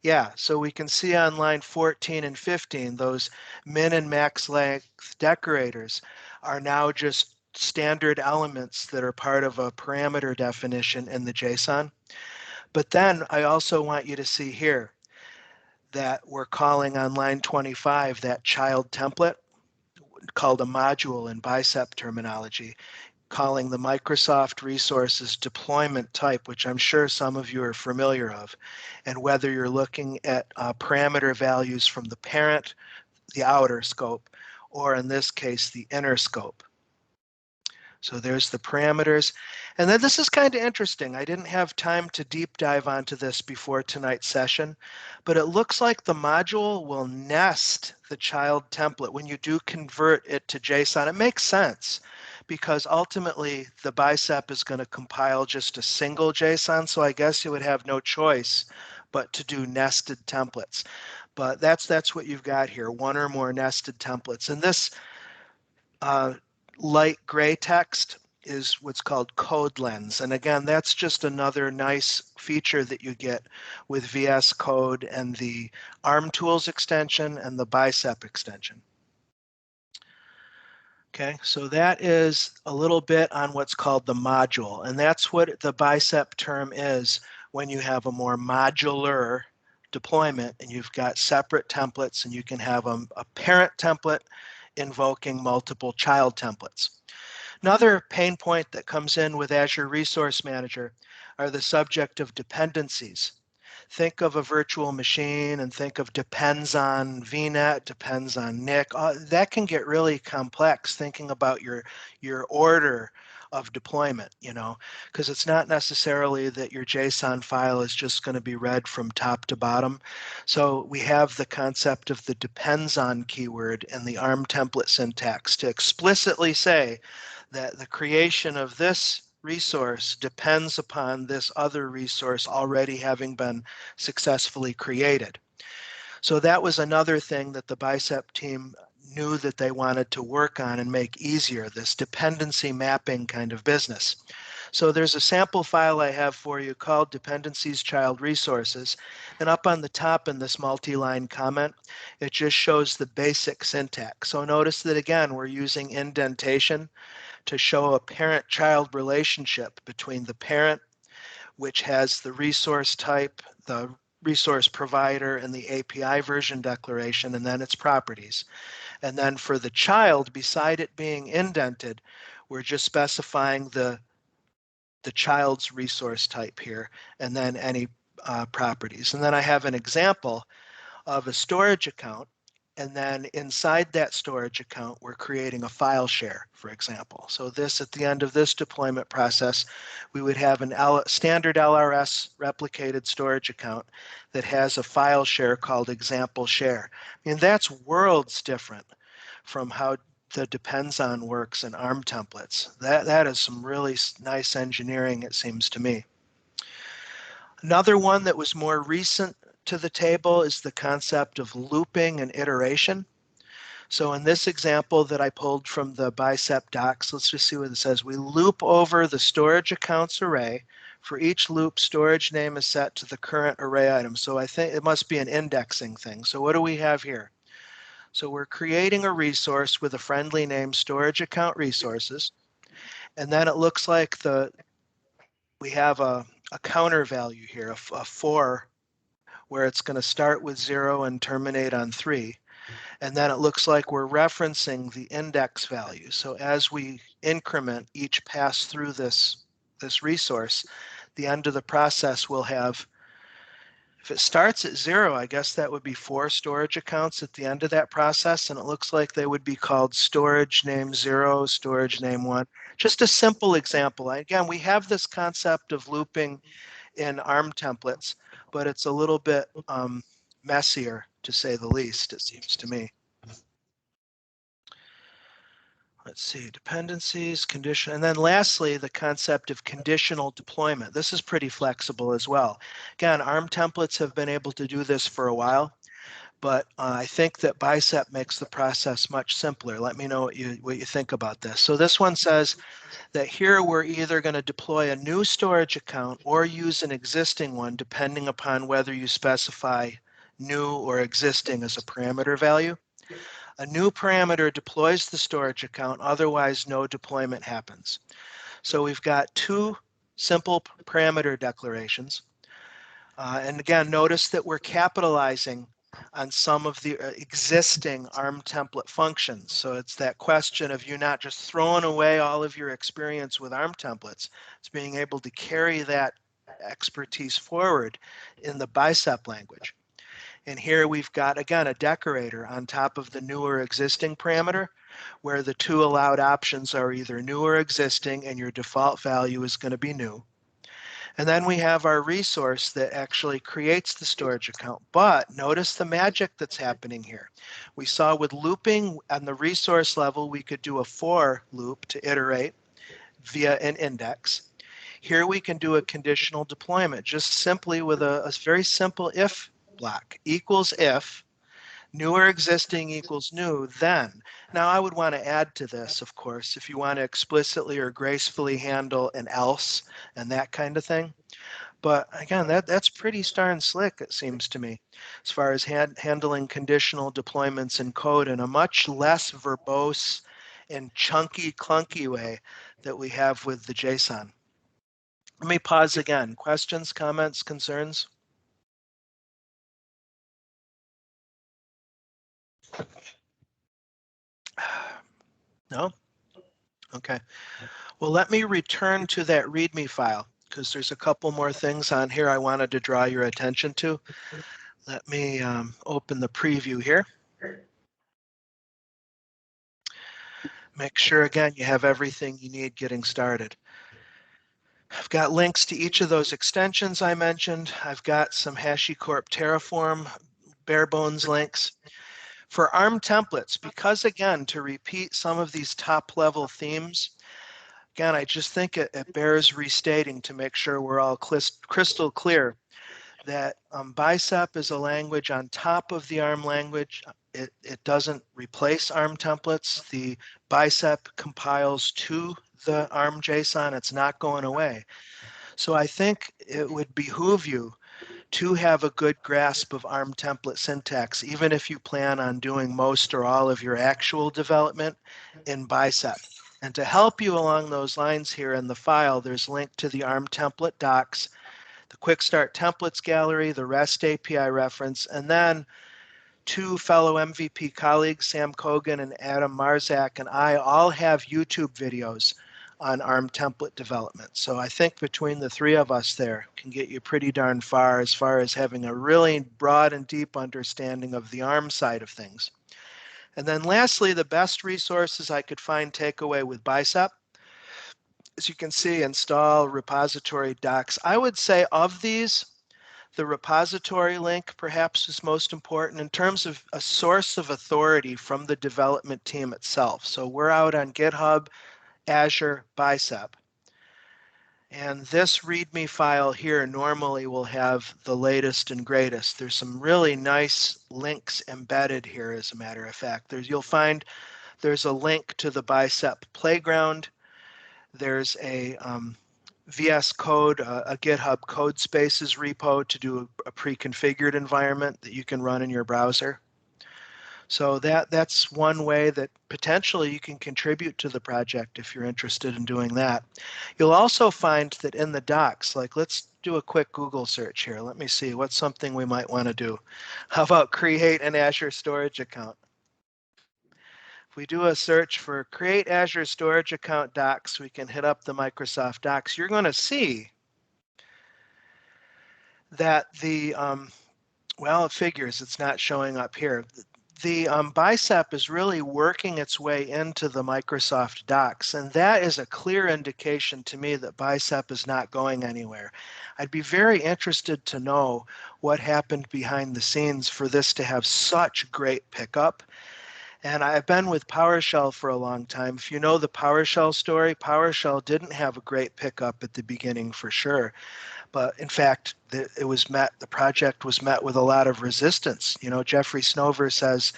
Yeah, so we can see on line 14 and 15, those min and max length decorators are now just standard elements that are part of a parameter definition in the JSON. But then I also want you to see here that we're calling on line 25 that child template called a module in Bicep terminology, calling the Microsoft Resources Deployment type, which I'm sure some of you are familiar of, and whether you're looking at parameter values from the parent, the outer scope, or in this case, the inner scope. So there's the parameters. And then this is kind of interesting. I didn't have time to deep dive onto this before tonight's session, but it looks like the module will nest the child template when you do convert it to JSON. It makes sense because ultimately the Bicep is going to compile just a single JSON. So I guess you would have no choice but to do nested templates. But that's what you've got here, one or more nested templates. And this light gray text is what's called code lens. And again, that's just another nice feature that you get with VS Code and the ARM Tools extension and the Bicep extension. Okay, so that is a little bit on what's called the module. And that's what the Bicep term is when you have a more modular deployment and you've got separate templates and you can have a parent template invoking multiple child templates. Another pain point that comes in with Azure Resource Manager are the subject of dependencies. Think of a virtual machine and think of depends on VNet, depends on NIC. That can get really complex thinking about your order of deployment, you know, because it's not necessarily that your JSON file is just going to be read from top to bottom. So we have the concept of the depends on keyword in the ARM template syntax to explicitly say that the creation of this resource depends upon this other resource already having been successfully created. So that was another thing that the Bicep team knew that they wanted to work on and make easier, this dependency mapping kind of business. So there's a sample file I have for you called Dependencies Child Resources. And up on the top in this multi-line comment, it just shows the basic syntax. So notice that again, we're using indentation to show a parent-child relationship between the parent, which has the resource type, the resource provider, and the API version declaration, and then its properties. And then for the child, beside it being indented, we're just specifying the child's resource type here, and then any properties. And then I have an example of a storage account. And then inside that storage account, we're creating a file share, for example. So this, at the end of this deployment process, we would have an standard LRS replicated storage account that has a file share called example share. I mean, that's worlds different from how the depends on works in ARM templates. That is some really nice engineering, it seems to me. Another one that was more recent to the table is the concept of looping and iteration. So in this example that I pulled from the Bicep docs, let's just see what it says. We loop over the storage accounts array. For each loop, storage name is set to the current array item. So I think it must be an indexing thing. So what do we have here? So we're creating a resource with a friendly name, storage account resources. And then it looks like we have a counter value here, a 4, where it's going to start with 0 and terminate on 3. And then it looks like we're referencing the index value. So as we increment each pass through this resource, the end of the process will have, if it starts at 0, I guess that would be 4 storage accounts at the end of that process. And it looks like they would be called storage name 0, storage name 1. Just a simple example. Again, we have this concept of looping in ARM templates, but it's a little bit messier, to say the least, it seems to me. Let's see, dependencies, condition, and then lastly, the concept of conditional deployment. This is pretty flexible as well. Again, ARM templates have been able to do this for a while, but I think that Bicep makes the process much simpler. Let me know what you think about this. So this one says that here we're either going to deploy a new storage account or use an existing one, depending upon whether you specify new or existing as a parameter value. A new parameter deploys the storage account, otherwise no deployment happens. So we've got 2 simple parameter declarations. And again, notice that we're capitalizing on some of the existing ARM template functions. So it's that question of you not just throwing away all of your experience with ARM templates, it's being able to carry that expertise forward in the Bicep language. And here we've got, again, a decorator on top of the new or existing parameter, where the 2 allowed options are either new or existing, and your default value is going to be new. And then we have our resource that actually creates the storage account. But notice the magic that's happening here. We saw with looping on the resource level, we could do a for loop to iterate via an index. Here we can do a conditional deployment just simply with a very simple if block. Equals if, new or existing equals new, then. Now I would want to add to this, of course, if you want to explicitly or gracefully handle an else and that kind of thing. But again, that's pretty darn slick, it seems to me, as far as handling conditional deployments in code in a much less verbose and chunky, clunky way that we have with the JSON. Let me pause again. Questions, comments, concerns? No? Okay. Well, let me return to that README file because there's a couple more things on here I wanted to draw your attention to. Let me open the preview here. Make sure, again, you have everything you need getting started. I've got links to each of those extensions I mentioned. I've got some HashiCorp Terraform bare bones links. For ARM templates, because again, to repeat some of these top level themes, again, I just think it bears restating to make sure we're all crystal clear that Bicep is a language on top of the ARM language. It doesn't replace ARM templates. The Bicep compiles to the ARM JSON. It's not going away. So I think it would behoove you to have a good grasp of ARM template syntax, even if you plan on doing most or all of your actual development in Bicep. And to help you along those lines here in the file, there's a link to the ARM template docs, the Quick Start Templates gallery, the REST API reference, and then 2 fellow MVP colleagues, Sam Kogan and Adam Marzak, and I all have YouTube videos on ARM template development. So I think between the 3 of us there can get you pretty darn far as having a really broad and deep understanding of the ARM side of things. And then lastly, the best resources I could find takeaway with Bicep. As you can see, install repository docs. I would say of these, the repository link perhaps is most important in terms of a source of authority from the development team itself. So we're out on GitHub, Azure, Bicep. And this README file here normally will have the latest and greatest. There's some really nice links embedded here, as a matter of fact. You'll find there's a link to the Bicep Playground. There's a VS Code, a GitHub code spaces repo to do a pre-configured environment that you can run in your browser. So that's one way that potentially you can contribute to the project if you're interested in doing that. You'll also find that in the docs, like let's do a quick Google search here. Let me see what's something we might want to do. How about create an Azure storage account? If we do a search for create Azure storage account docs, we can hit up the Microsoft docs. You're going to see that the, well, it figures it's not showing up here. The Bicep is really working its way into the Microsoft docs, and that is a clear indication to me that Bicep is not going anywhere. I'd be very interested to know what happened behind the scenes for this to have such great pickup. And I've been with PowerShell for a long time. If you know the PowerShell story, PowerShell didn't have a great pickup at the beginning for sure. But in fact, the project was met with a lot of resistance. You know, Jeffrey Snover says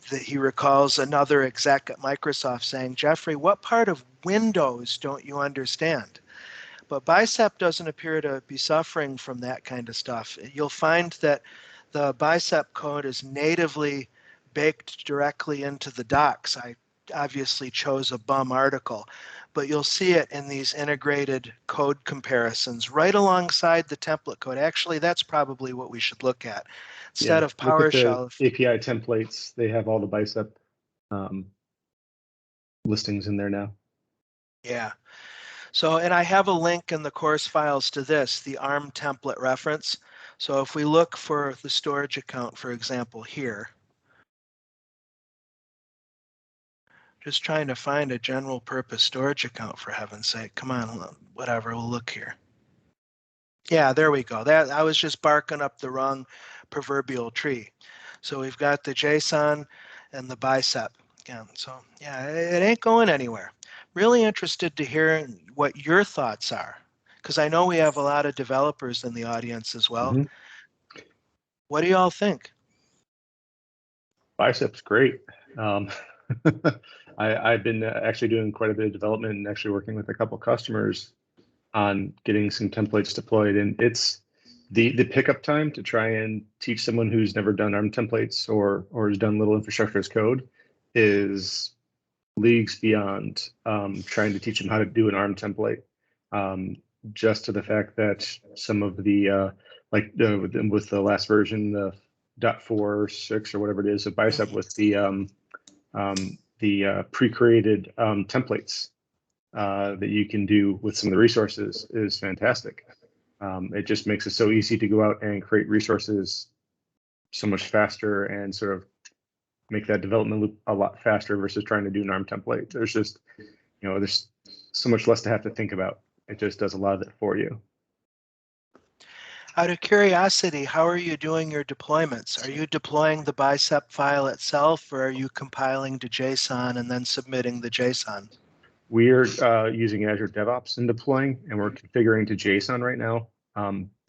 that he recalls another exec at Microsoft saying, Jeffrey, what part of Windows don't you understand? But Bicep doesn't appear to be suffering from that kind of stuff. You'll find that the Bicep code is natively baked directly into the docs. I obviously chose a bum article, but you'll see it in these integrated code comparisons right alongside the template code. Actually, that's probably what we should look at. Instead of Look at PowerShell. the API templates, they have all the Bicep listings in there now. Yeah. So, and I have a link in the course files to this, the ARM template reference. So if we look for the storage account, for example, here, just trying to find a general purpose storage account, for heaven's sake. Come on, whatever, we'll look here. Yeah, there we go. That I was just barking up the wrong proverbial tree. So we've got the JSON and the Bicep again. So yeah, it ain't going anywhere. Really interested to hear what your thoughts are, because I know we have a lot of developers in the audience as well. Mm-hmm. What do y'all think? Bicep's great. I've been actually doing quite a bit of development and actually working with a couple customers on getting some templates deployed. And it's the pickup time to try and teach someone who's never done ARM templates or has done little infrastructure as code is leagues beyond trying to teach them how to do an ARM template. Just to the fact that some of the with the last version, the 0.46 or whatever it is of Bicep with the pre-created templates that you can do with some of the resources is fantastic. It just makes it so easy to go out and create resources so much faster and sort of make that development loop a lot faster versus trying to do an ARM template. There's just, there's so much less to have to think about. It just does a lot of it for you. Out of curiosity, how are you doing your deployments? Are you deploying the Bicep file itself, or are you compiling to JSON and then submitting the JSON? We're using Azure DevOps and deploying, and we're configuring to JSON right now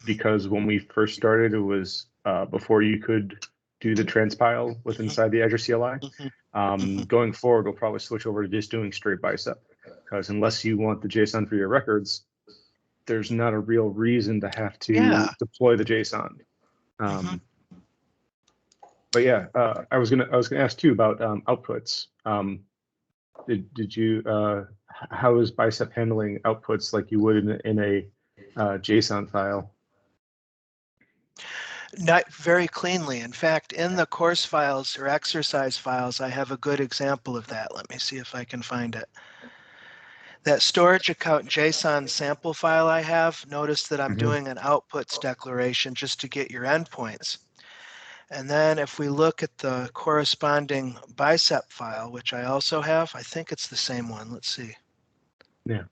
because when we first started, it was before you could do the transpile with inside the Azure CLI. Going forward, we'll probably switch over to just doing straight Bicep because unless you want the JSON for your records, there's not a real reason to have to deploy the JSON. But yeah, I was gonna ask too about outputs. Did you how is Bicep handling outputs like you would in a JSON file? Not very cleanly. In fact, in the course files or exercise files, I have a good example of that. Let me see if I can find it. That storage account JSON sample file I have, notice that I'm doing an outputs declaration just to get your endpoints. And then if we look at the corresponding Bicep file, which I also have, I think it's the same one. Let's see. Yeah.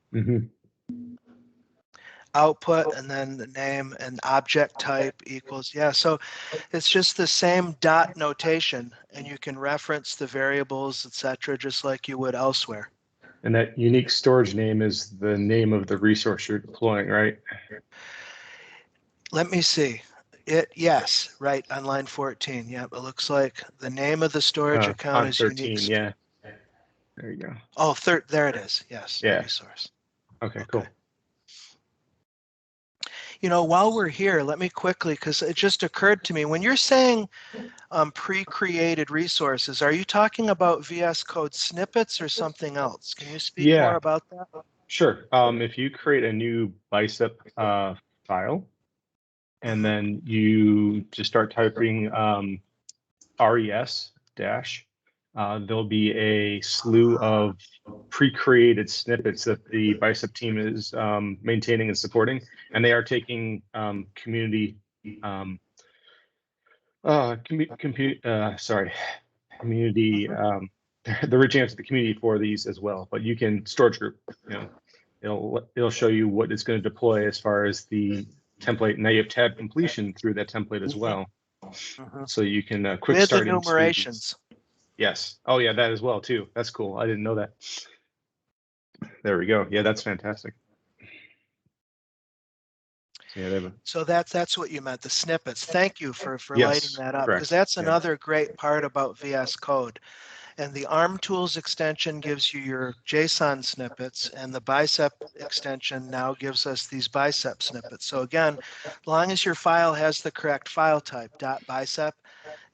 Output and then the name and object type equals, yeah. So it's just the same dot notation, and you can reference the variables, etc., just like you would elsewhere. And that unique storage name is the name of the resource you're deploying, right? Let me see. Yes, right on line 14. Yep, it looks like the name of the storage account On is 13, unique. yeah. There you go. Oh, there it is. Yes, Yeah. resource. Okay, cool. You know, while we're here, let me quickly, because it just occurred to me, when you're saying pre-created resources, are you talking about VS Code snippets or something else? Can you speak more about that? Sure. If you create a new Bicep file, and then you just start typing res dash, there'll be a slew of pre-created snippets that the Bicep team is maintaining and supporting, and they are taking community community they're reaching out to the community for these as well. But you can storage group, you know, it'll show you what it's going to deploy as far as the template. Now you have tab completion through that template as well, so you can quick With start into enumerations. Yes. Oh yeah, that as well too. That's cool. I didn't know that. There we go. Yeah, that's fantastic. So, yeah, they have a, So that's what you meant, the snippets. Thank you for Yes, lighting that up, because correct. that's Yeah. another great part about VS Code. And the ARM tools extension gives you your JSON snippets, and the Bicep extension now gives us these Bicep snippets. So again, as long as your file has the correct file type, .bicep,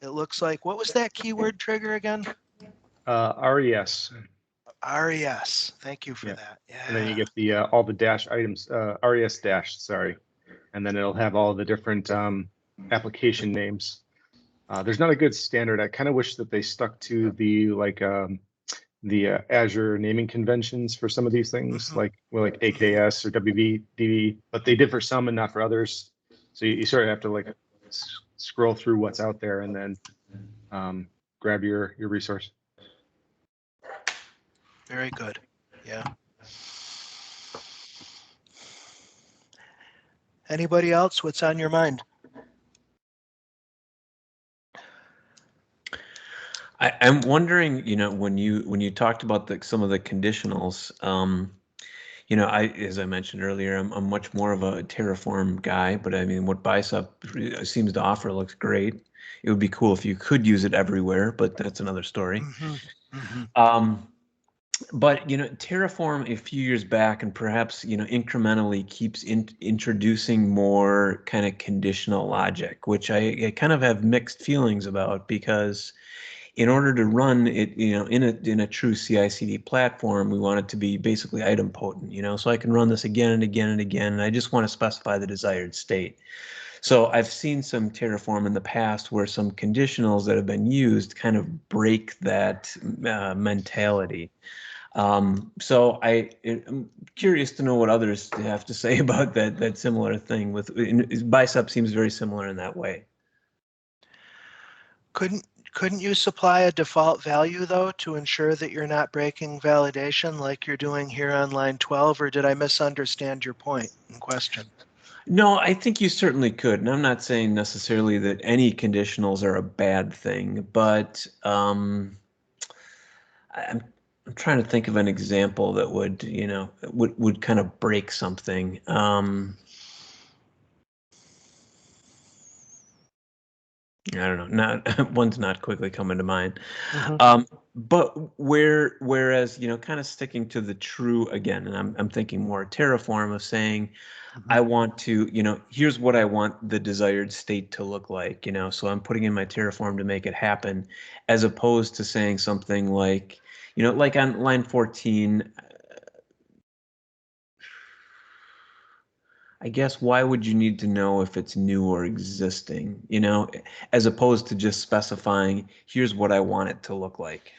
it looks like, what was that keyword trigger again? RES. RES. Thank you for Yeah. that. And then you Yeah. get the all the dash items, RES dash, sorry. And then it'll have all the different application names. There's not a good standard. I kind of wish that they stuck to the Azure naming conventions for some of these things, like AKS or WVDB, but they did for some and not for others. So you sort of have to like scroll through what's out there and then grab your resource. Very good. Yeah. Anybody else? What's on your mind? I'm wondering, you know, when you talked about some of the conditionals, you know, as I mentioned earlier, I'm much more of a Terraform guy, but I mean, what Bicep seems to offer looks great. It would be cool if you could use it everywhere, but that's another story. But you know, Terraform a few years back, and perhaps you know, incrementally keeps introducing more kind of conditional logic, which I kind of have mixed feelings about, because in order to run it, you know, in a true CI/CD platform, we want it to be basically idempotent, you know, so I can run this again and again and again, and I just want to specify the desired state. So I've seen some Terraform in the past where some conditionals that have been used kind of break that mentality. So I'm curious to know what others have to say about that similar thing. With Bicep seems very similar in that way. Couldn't you supply a default value though to ensure that you're not breaking validation like you're doing here on line 12, or did I misunderstand your point in question? No, I think you certainly could. And I'm not saying necessarily that any conditionals are a bad thing, but I'm trying to think of an example that would, you know, would kind of break something. I don't know. One's not quickly coming to mind. But whereas, you know, kind of sticking to the true again, and I'm thinking more Terraform of saying, I want to, you know, here's what I want the desired state to look like, you know, so I'm putting in my Terraform to make it happen, as opposed to saying something like, you know, like on line 14, I guess why would you need to know if it's new or existing, you know, as opposed to just specifying, here's what I want it to look like.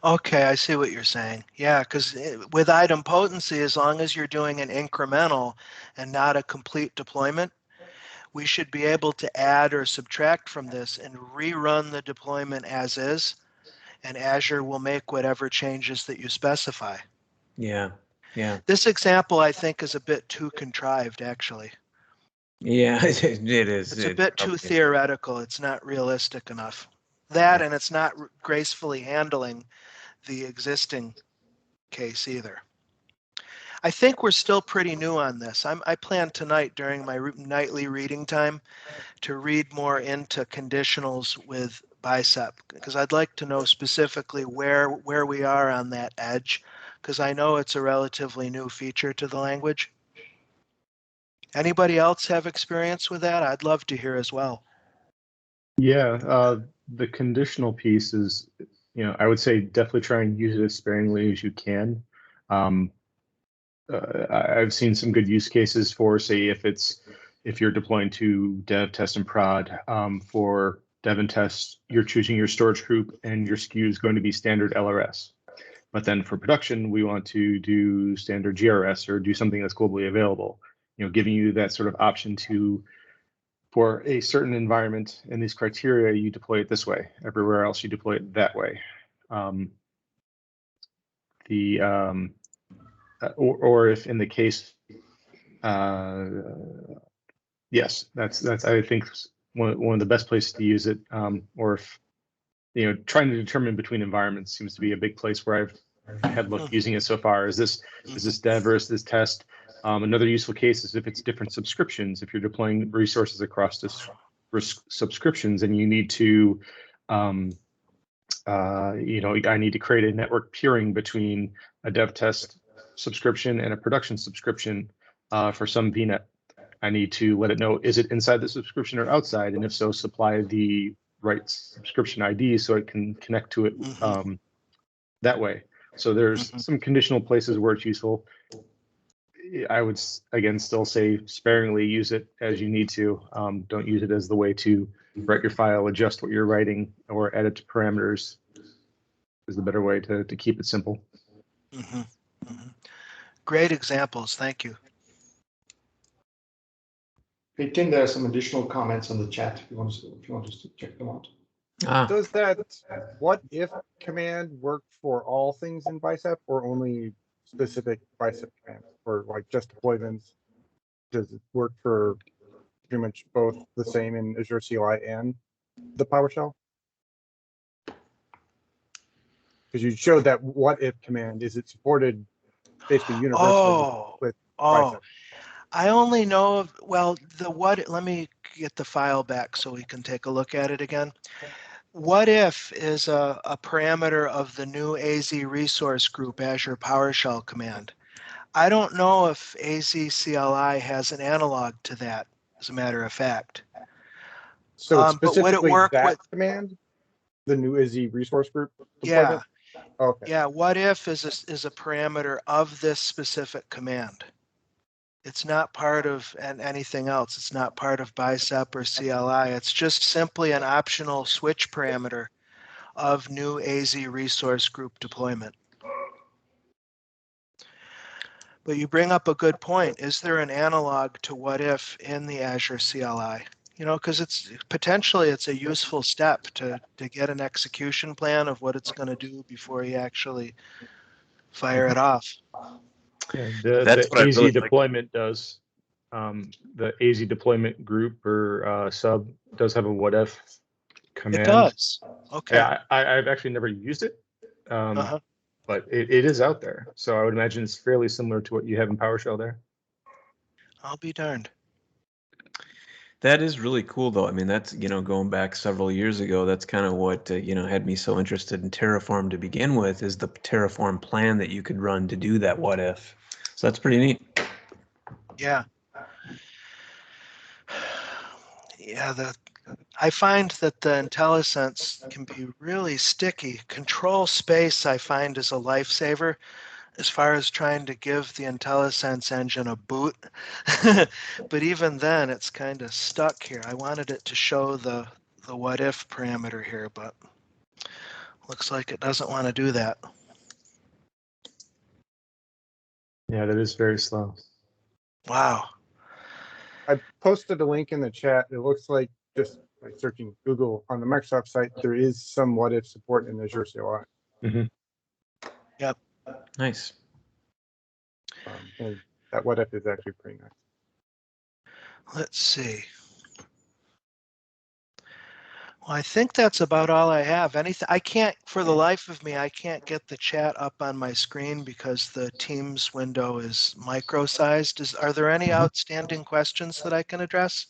Okay, I see what you're saying. Yeah, because with idempotency, as long as you're doing an incremental and not a complete deployment, we should be able to add or subtract from this and rerun the deployment as is, and Azure will make whatever changes that you specify. Yeah, yeah. This example, I think, is a bit too contrived, actually. Yeah, it is. It's a bit too theoretical. It's not realistic enough. That, and it's not gracefully handling the existing case either. I think we're still pretty new on this. I plan tonight during my nightly reading time to read more into conditionals with Bicep, because I'd like to know specifically where we are on that edge, because I know it's a relatively new feature to the language. Anybody else have experience with that? I'd love to hear as well. Yeah, the conditional piece is, I would say definitely try and use it as sparingly as you can. I've seen some good use cases for, say, if you're deploying to dev, test, and prod. For dev and test, you're choosing your storage group, and your SKU is going to be standard LRS. But then for production, we want to do standard GRS or do something that's globally available. Giving you that sort of option to, for a certain environment and these criteria, you deploy it this way. Everywhere else, you deploy it that way. Or if in the case, yes, that's I think one of the best places to use it. Or if trying to determine between environments seems to be a big place where I've had luck using it so far. Is this dev or is this test? Another useful case is if it's different subscriptions. If you're deploying resources across this subscriptions, and you need to, I need to create a network peering between a dev test subscription and a production subscription for some VNet. I need to let it know, is it inside the subscription or outside? And if so, supply the right subscription ID so it can connect to it that way. So there's some conditional places where it's useful. I would, again, still say sparingly use it as you need to. Don't use it as the way to write your file, adjust what you're writing, or add it to parameters. Is the better way to keep it simple. Great examples. Thank you. Hey, Tim, there are some additional comments on the chat if you want to check them out. Does that what if command work for all things in Bicep or only specific Bicep commands, or like just deployments? Does it work for pretty much both the same in Azure CLI and the PowerShell? Because you showed that what if command, is it supported basically universally with Bicep? I only know of, well, let me get the file back so we can take a look at it again. What if is a parameter of the new AZ resource group Azure PowerShell command. I don't know if AZ CLI has an analog to that, as a matter of fact. So it's but would it specifically work that with command, the new AZ resource group deployment? Yeah. Okay. Yeah, what if is a parameter of this specific command. It's not part of anything else. It's not part of Bicep or CLI. It's just simply an optional switch parameter of new AZ resource group deployment. But you bring up a good point. Is there an analog to what if in the Azure CLI? Because it's potentially it's a useful step to get an execution plan of what it's going to do before you actually fire it off. Yeah, That's the what I AZ really like. deployment does. The AZ deployment group or sub does have a what if command. It does. Okay. Yeah, I've actually never used it, but it is out there. So I would imagine it's fairly similar to what you have in PowerShell there. I'll be darned. That is really cool, though. I mean, that's, going back several years ago, that's kind of what, had me so interested in Terraform to begin with, is the Terraform plan that you could run to do that what if. So that's pretty neat. Yeah. Yeah, I find that the IntelliSense can be really sticky. Control space, I find, is a lifesaver as far as trying to give the IntelliSense engine a boot. But even then, it's kind of stuck here. I wanted it to show the what if parameter here, but looks like it doesn't want to do that. Yeah, that is very slow. Wow. I posted a link in the chat. It looks like just by searching Google on the Microsoft site, there is some what if support in Azure CLI. Yep. Nice. And that what if is actually pretty nice. Let's see. Well, I think that's about all I have. Anything, I can't, for the life of me, I can't get the chat up on my screen because the Teams window is micro-sized. Are there any outstanding questions that I can address?